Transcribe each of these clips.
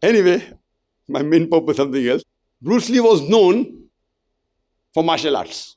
Anyway, my main purpose is something else. Bruce Lee was known for martial arts.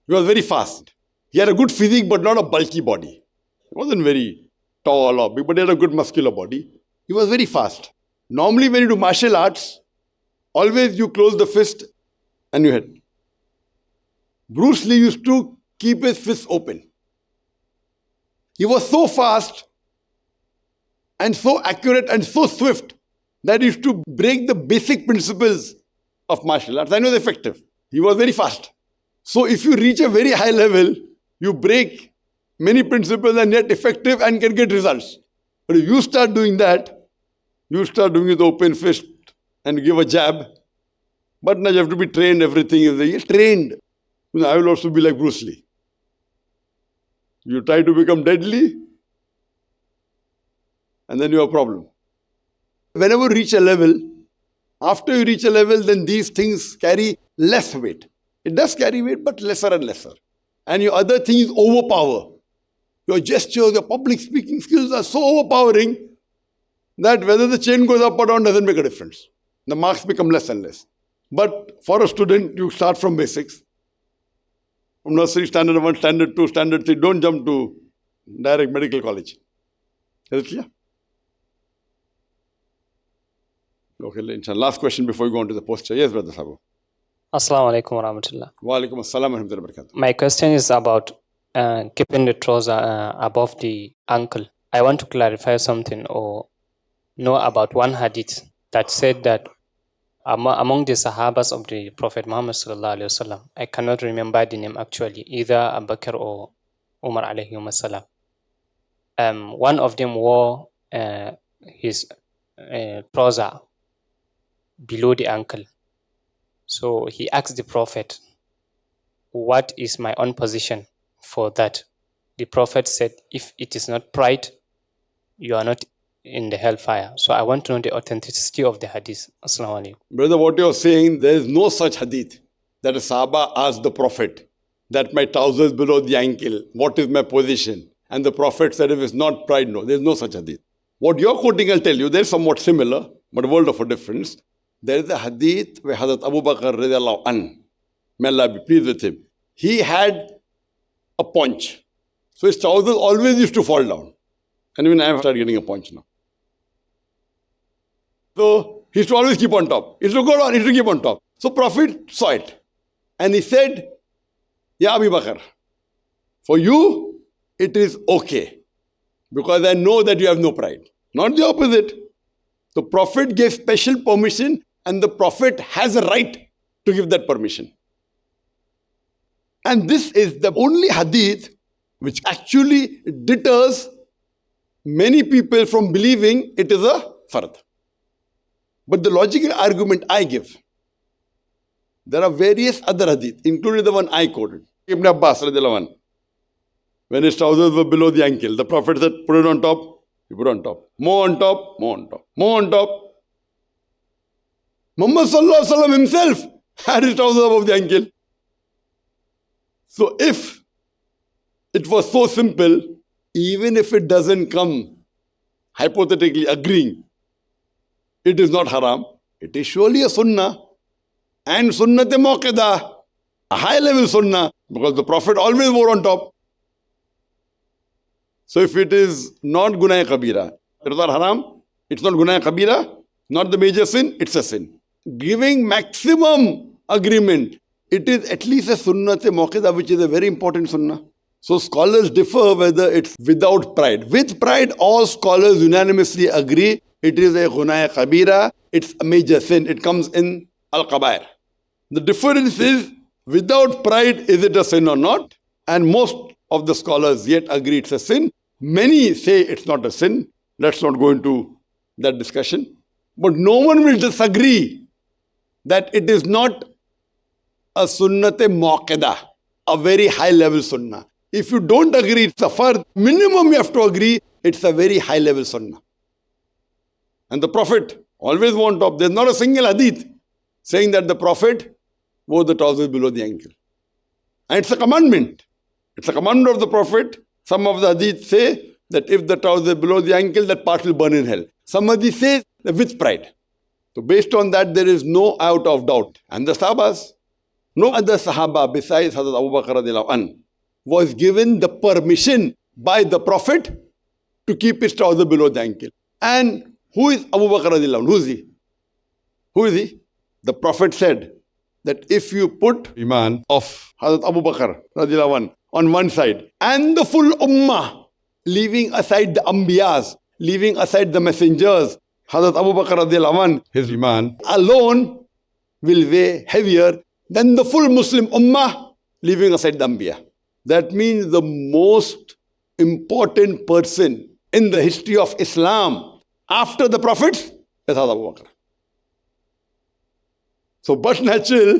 He was very fast. He had a good physique, but not a bulky body. He wasn't very tall or big, but he had a good muscular body. He was very fast. Normally, when you do martial arts, always you close the fist and you hit. Bruce Lee used to keep his fists open. He was so fast and so accurate and so swift that he used to break the basic principles of martial arts and was effective. He was very fast. So if you reach a very high level, you break many principles and yet effective and can get results. But if you start doing that, you start doing it open fist and give a jab. But now you have to be trained, everything is trained. I will also be like Bruce Lee. You try to become deadly, and then you have a problem. Whenever you reach a level, after you reach a level, then these things carry less weight. It does carry weight, but lesser and lesser. And your other things overpower. Your gestures, your public speaking skills are so overpowering that whether the chain goes up or down doesn't make a difference. The marks become less and less. But for a student, you start from basics. From nursery, standard 1, standard 2, standard 3. Don't jump to direct medical college. Is it clear? Okay, inshallah. Last question before we go on to the posture. Yes, Brother Sabu. Assalamu alaikum wa rahmatullah. Wa alaikum assalam wa rahmatullahi wa barakatuh. My question is about keeping the trouser above the ankle. I want to clarify something or know about one hadith that said that among the Sahabas of the Prophet Muhammad sallallahu alaihi wasallam, I cannot remember the name actually, either Abu Bakr or Umar alayhi wasallam. One of them wore his trouser below the ankle. So he asked the Prophet, what is my own position for that? The Prophet said, if it is not pride, you are not in the hellfire. So I want to know the authenticity of the hadith. Assalamu alaikum. Brother, what you are saying, there is no such hadith that a Sahaba asked the Prophet that my trousers below the ankle, what is my position? And the Prophet said, if it's not pride, no, there is no such hadith. What you're quoting, I'll tell you, they're somewhat similar, but a world of a difference. There is a hadith where Hazrat Abu Bakr radiallahu anh, may Allah be pleased with him, he had a paunch. So his trousers always used to fall down. And even I have started getting a paunch now. So he used to always keep on top. He used to go down, he used to keep on top. So Prophet saw it. And he said, Ya Abu Bakr, for you, it is okay. Because I know that you have no pride. Not the opposite. The Prophet gave special permission and the Prophet has a right to give that permission. And this is the only hadith which actually deters many people from believing it is a fard. But the logical argument I give, there are various other hadith, including the one I quoted. Ibn Abbas, when his trousers were below the ankle, the Prophet said, put it on top, he put it on top. More on top, more on top, more on top. Muhammad sallallahu alaihi wasallam himself had his trousers above the ankle. So if it was so simple, even if it doesn't come hypothetically agreeing, it is not haram, it is surely a sunnah. And sunnat-e muqadah, a high level sunnah, because the Prophet always wore on top. So if it is not gunah kabira, it is not haram, it's not gunah kabira, not the major sin, it's a sin. Giving maximum agreement, it is at least a sunnat-e muqadah, which is a very important sunnah. So scholars differ whether it's without pride. With pride, all scholars unanimously agree it is a gunah kabira, it's a major sin, it comes in al-kabair. The difference is, without pride, is it a sin or not? And most of the scholars yet agree it's a sin. Many say it's not a sin. Let's not go into that discussion. But no one will disagree that it is not a sunnat-e muqadah, a very high level sunnah. If you don't agree it's a fard, minimum you have to agree it's a very high level sunnah. And the Prophet always wore on top. There's not a single hadith saying that the Prophet wore the trousers below the ankle. And it's a commandment. It's a commandment of the Prophet. Some of the hadith say that if the trousers below the ankle, that part will burn in hell. Some hadith says with pride. So based on that, there is no out of doubt. And the Sahabas, no other Sahaba besides Hazrat Abu Bakr radiallahu anh was given the permission by the Prophet to keep his trouser below the ankle. And who is Abu Bakr radiallahu anh? Who is he? Who is he? The Prophet said that if you put Iman of Hazrat Abu Bakr radiallahu anh on one side and the full Ummah, leaving aside the Ambiyas, leaving aside the messengers, Hazrat Abu Bakr radiallahu anh, his Iman alone will weigh heavier than the full Muslim Ummah, leaving aside the Ambiya. That means the most important person in the history of Islam after the Prophets is Hazrat Abu Bakr. So, but natural,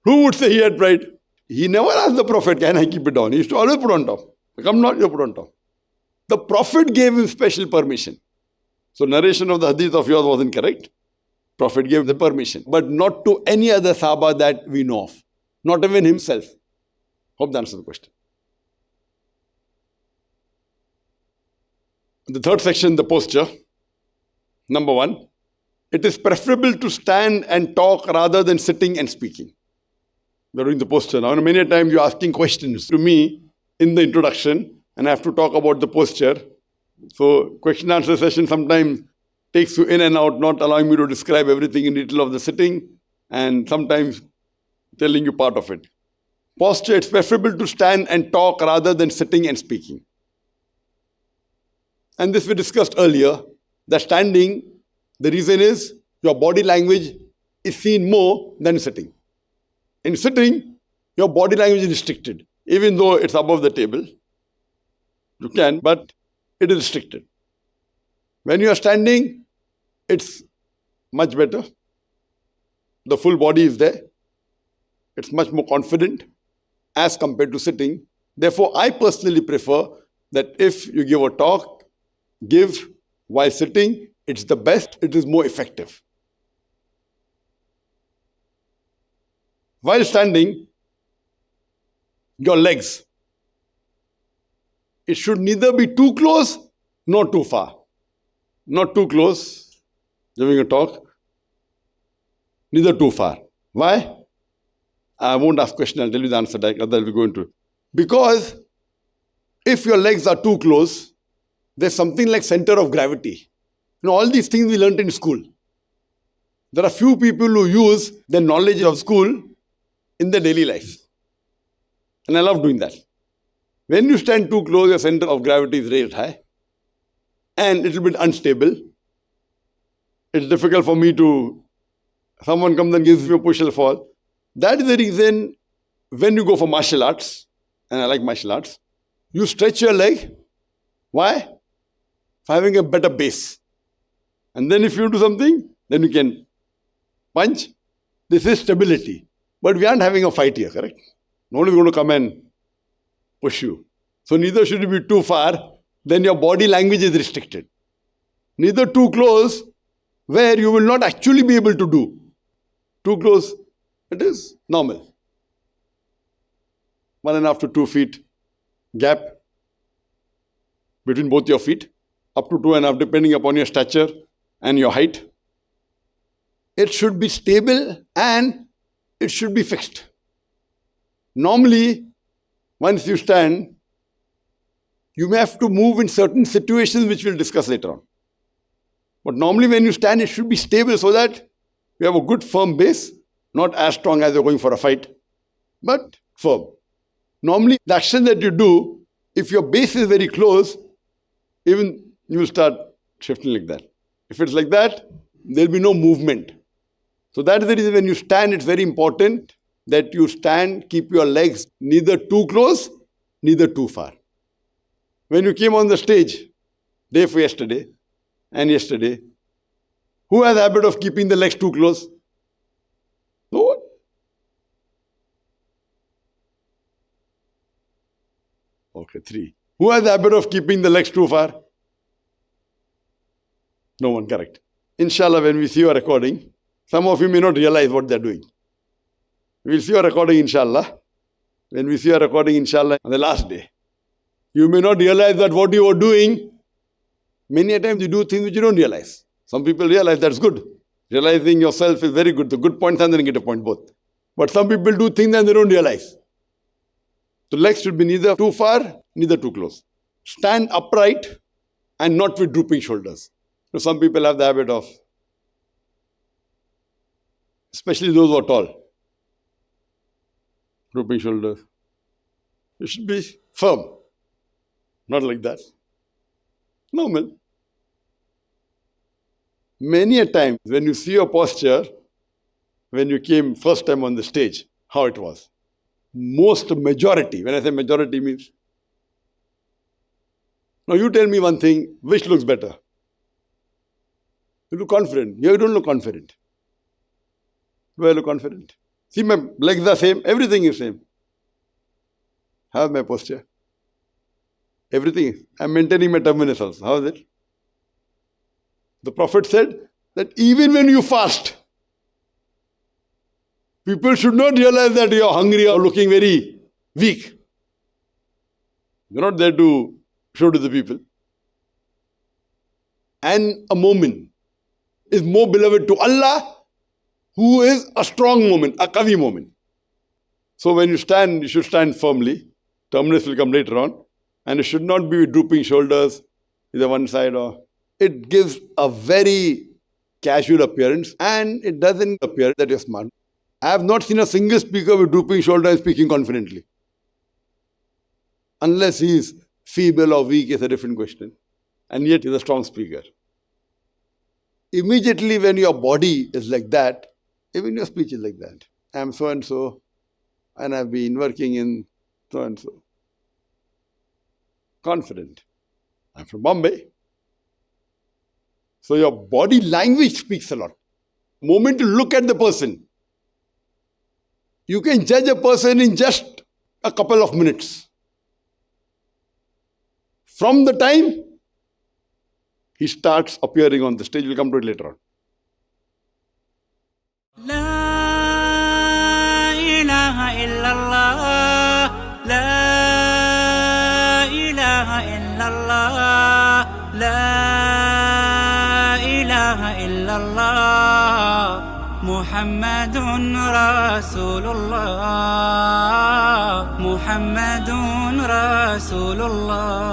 who would say he had pride? He never asked the Prophet, can I keep it down? He used to always put on top. Come not, you put on top. The Prophet gave him special permission. So, narration of the hadith of yours was incorrect. Prophet gave the permission, but not to any other Sahaba that we know of. Not even himself. Hope that answers the question. The third section, the posture. Number 1. It is preferable to stand and talk rather than sitting and speaking. We're doing the posture now. And many times you're asking questions to me in the introduction and I have to talk about the posture. So question answer session sometimes takes you in and out, not allowing me to describe everything in detail of the sitting and sometimes telling you part of it. Posture, it's preferable to stand and talk rather than sitting and speaking. And this we discussed earlier, that standing, the reason is your body language is seen more than sitting. In sitting, your body language is restricted. Even though it's above the table, you can, but it is restricted. When you are standing, it's much better. The full body is there. It's much more confident as compared to sitting. Therefore, I personally prefer that if you give a talk, give while sitting, it's the best, it is more effective. While standing, your legs, it should neither be too close nor too far. Not too close, giving a talk, neither too far. Why? I won't ask question, I'll tell you the answer, otherwise we go into it. Because if your legs are too close, there's something like center of gravity. All these things we learnt in school. There are few people who use their knowledge of school in their daily life. And I love doing that. When you stand too close, your center of gravity is raised high. And it will be unstable. It's difficult for me to, someone comes and gives me a push or fall. That is the reason when you go for martial arts, and I like martial arts, you stretch your leg. Why? For having a better base. And then if you do something, then you can punch. This is stability. But we aren't having a fight here, correct? Nobody is going to come and push you. So neither should you be too far, then your body language is restricted. Neither too close, where you will not actually be able to do. Too close, it is normal. 1.5 to 2 feet gap between both your feet, up to 2.5 depending upon your stature and your height. It should be stable and it should be fixed. Normally, once you stand, you may have to move in certain situations which we'll discuss later on. But normally when you stand, it should be stable so that you have a good firm base, not as strong as you're going for a fight, but firm. Normally, the action that you do, if your base is very close, even you will start shifting like that. If it's like that, there will be no movement. So that is the reason when you stand, it's very important that you stand, keep your legs neither too close, neither too far. When you came on the stage, day for yesterday and yesterday, who has the habit of keeping the legs too close? No one. Okay, 3. Who has the habit of keeping the legs too far? No one, correct. Inshallah, when we see your recording, some of you may not realize what they're doing. We'll see your recording, inshallah. When we see your recording, inshallah, on the last day, you may not realize that what you are doing, many a times you do things which you don't realize. Some people realize that's good. Realizing yourself is very good. The good points and the negative point both. But some people do things and they don't realize. The legs should be neither too far, neither too close. Stand upright and not with drooping shoulders. Some people have the habit of, especially those who are tall, drooping shoulders. You should be firm. Not like that. Normal. Many a time when you see your posture, when you came first time on the stage, how it was. Most majority, when I say majority means, now you tell me one thing, which looks better? You look confident. You don't look confident. Do I look confident? See, my legs are same, everything is same. How is my posture? Everything is. I'm maintaining my terminus also. How is it? The Prophet said that even when you fast, people should not realize that you are hungry or looking very weak. You're not there to show to the people. And a mu'min is more beloved to Allah, who is a strong mu'min, a qawi mu'min. So when you stand, you should stand firmly. Terminus will come later on. And it should not be with drooping shoulders, either one side or... It gives a very casual appearance and it doesn't appear that you're smart. I have not seen a single speaker with drooping shoulders and speaking confidently. Unless he is feeble or weak is a different question. And yet he's a strong speaker. Immediately when your body is like that, even your speech is like that. I'm so and so and I've been working in so and so. Confident. I'm from Bombay. So your body language speaks a lot. The moment you look at the person, you can judge a person in just a couple of minutes. From the time he starts appearing on the stage, we'll come to it later on. La ilaha illallah, la ilaha illallah, la ilaha illallah, Muhammadun Rasulullah, Muhammadun Rasulullah.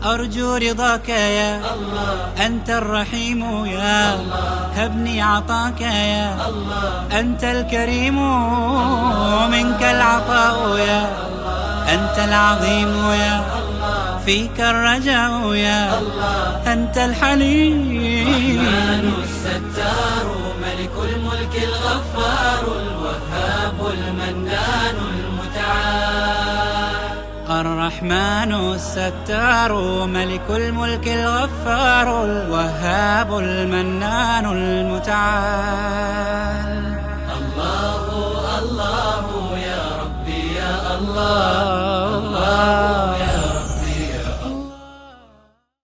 أرجو رضاك يا الله أنت الرحيم يا الله هبني عطاك يا الله أنت الكريم منك العطاء يا الله أنت العظيم يا الله فيك الرجاء يا الله أنت الحليم الرحمن الستار ملك الملك الغفار الوهاب المنان المتعال الرحمن الستار ملك الملك الغفار الوهاب المنان المتعال